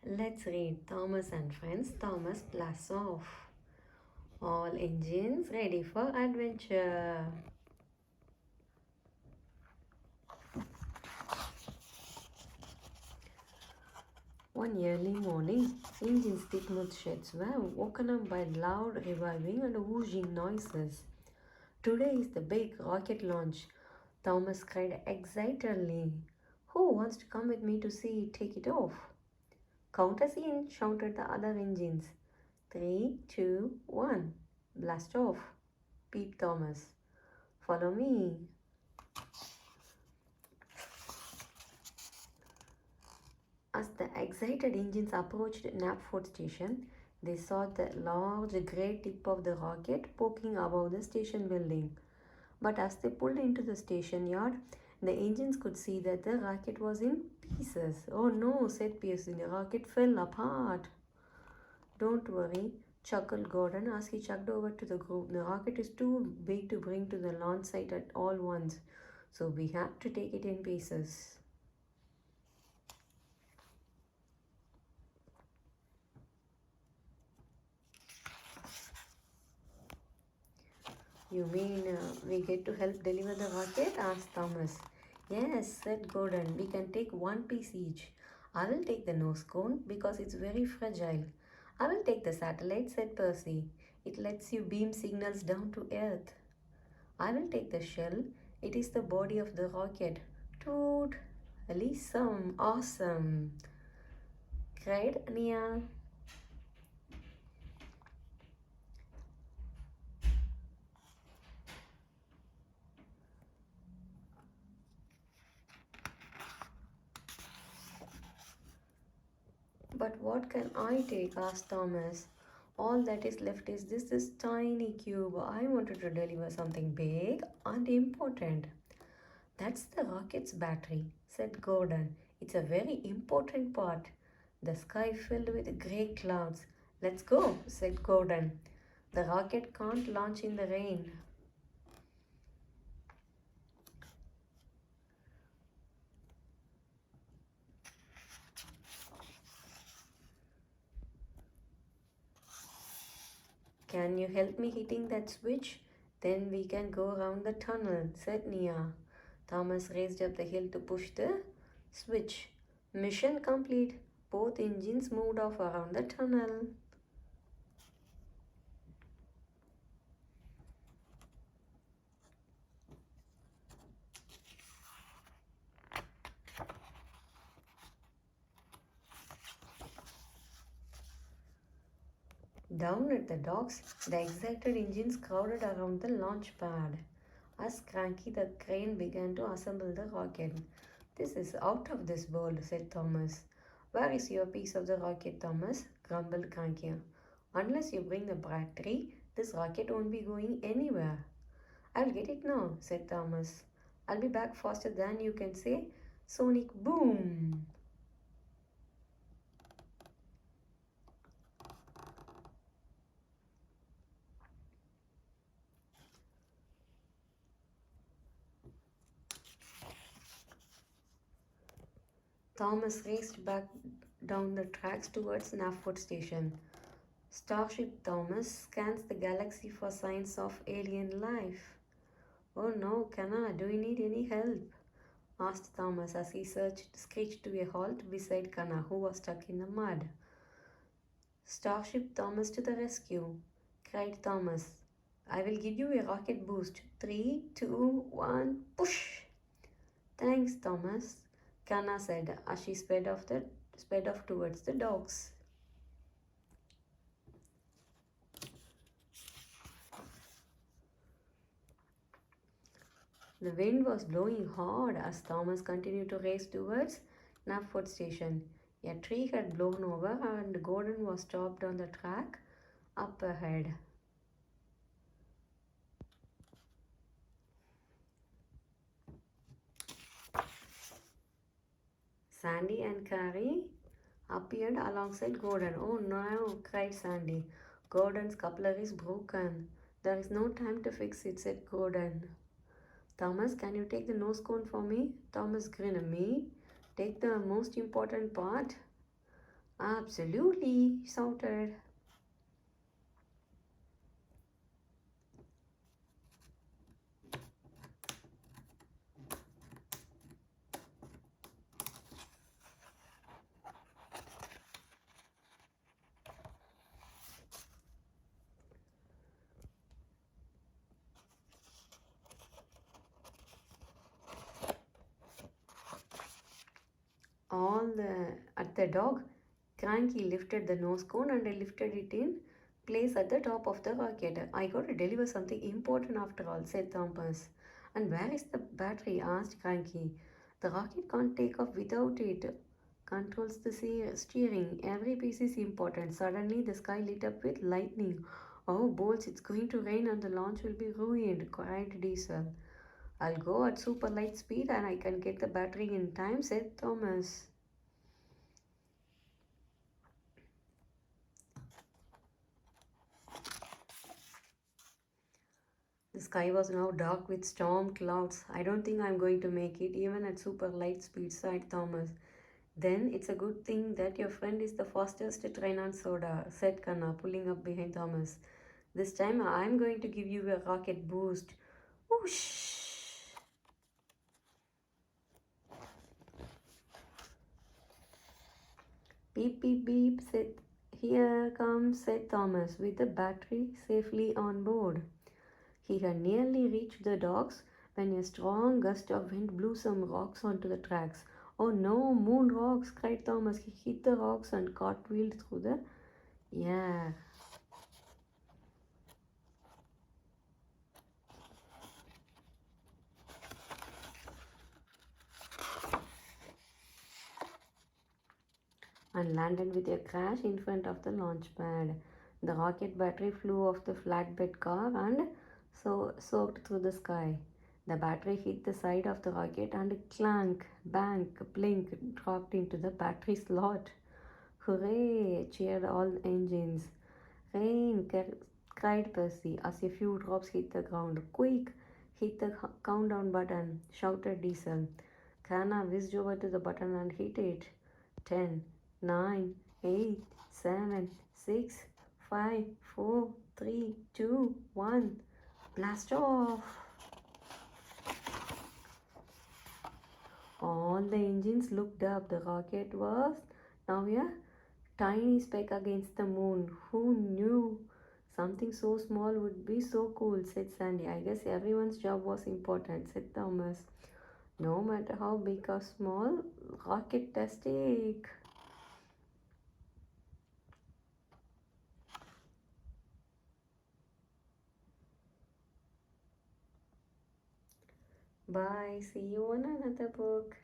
Let's read Thomas and Friends. Thomas blasts off. All engines ready for adventure. One early morning, engines thick sheds were woken up by loud reviving and whooshing noises. Today is the big rocket launch, Thomas cried excitedly. Who wants to come with me to see it take it off? Count us in, shouted the other engines. 3, 2, 1. Blast off, peeped Thomas. Follow me. As the excited engines approached Knapford station, they saw the large grey tip of the rocket poking above the station building. But as they pulled into the station yard, the engines could see that the rocket was in pieces. Oh no, said Pearson, the rocket fell apart. Don't worry, chuckled Gordon as he chugged over to the group. The rocket is too big to bring to the launch site at all once, so we have to take it in pieces. You mean we get to help deliver the rocket? Asked Thomas. Yes, said Gordon. We can take one piece each. I will take the nose cone because it's very fragile. I will take the satellite, said Percy. It lets you beam signals down to Earth. I will take the shell. It is the body of the rocket. Toot! Awesome! Cried Nia. But what can I take? Asked Thomas. All that is left is this tiny cube. I wanted to deliver something big and important. That's the rocket's battery, said Gordon. It's a very important part. The sky filled with grey clouds. Let's go, said Gordon. The rocket can't launch in the rain. Can you help me hitting that switch? Then we can go around the tunnel, said Nia. Thomas raced up the hill to push the switch. Mission complete. Both engines moved off around the tunnel. Down at the docks, the excited engines crowded around the launch pad. As Cranky the crane began to assemble the rocket. This is out of this world, said Thomas. Where is your piece of the rocket, Thomas? Grumbled Cranky. Unless you bring the battery, this rocket won't be going anywhere. I'll get it now, said Thomas. I'll be back faster than you can say. Sonic boom! Thomas raced back down the tracks towards Knapford Station. Starship Thomas scans the galaxy for signs of alien life. Oh no, Kana, do you need any help? Asked Thomas as he screeched to a halt beside Kana, who was stuck in the mud. Starship Thomas to the rescue, cried Thomas. I will give you a rocket boost. 3, 2, 1, push! Thanks, Thomas, Kana said as she sped off towards the docks. The wind was blowing hard as Thomas continued to race towards Knapford Station. A tree had blown over and Gordon was stopped on the track up ahead. Sandy and Carrie appeared alongside Gordon. Oh no, cried Sandy. Gordon's coupler is broken. There is no time to fix it, said Gordon. Thomas, can you take the nose cone for me? Thomas grinned. Me? Take the most important part? Absolutely, he shouted. All the at the dog, Cranky lifted the nose cone and I lifted it in place at the top of the rocket. I got to deliver something important after all, said Thomas. And where is the battery? Asked Cranky. The rocket can't take off without it. Controls the steering. Every piece is important. Suddenly the sky lit up with lightning. Oh, bolts, it's going to rain and the launch will be ruined, cried Diesel. I'll go at super light speed and I can get the battery in time, said Thomas. The sky was now dark with storm clouds. I don't think I'm going to make it, even at super light speed, sighed Thomas. Then it's a good thing that your friend is the fastest train on Sodor, said Kanna, pulling up behind Thomas. This time I'm going to give you a rocket boost. Whoosh! Beep, beep, beep, said. Here comes, said Thomas, with the battery safely on board. He had nearly reached the docks when a strong gust of wind blew some rocks onto the tracks. Oh no, moon rocks, cried Thomas. He hit the rocks and cartwheeled through the air and landed with a crash in front of the launch pad. The rocket battery flew off the flatbed car and soaked through the sky. The battery hit the side of the rocket and clank, bang, blink dropped into the battery slot. Hooray! Cheered all engines. Rain! Cried Percy as a few drops hit the ground. Quick! Hit the countdown button, shouted Diesel. Kana whizzed over to the button and hit it. 10, 9, 8, 7, 6, 5, 4, 3, 2, 1. Blast off! All the engines looked up. The rocket was now a tiny speck against the moon. Who knew something so small would be so cool, said Sandy. I guess everyone's job was important, said Thomas. No matter how big or small, rocket does take. Bye. See you on another book.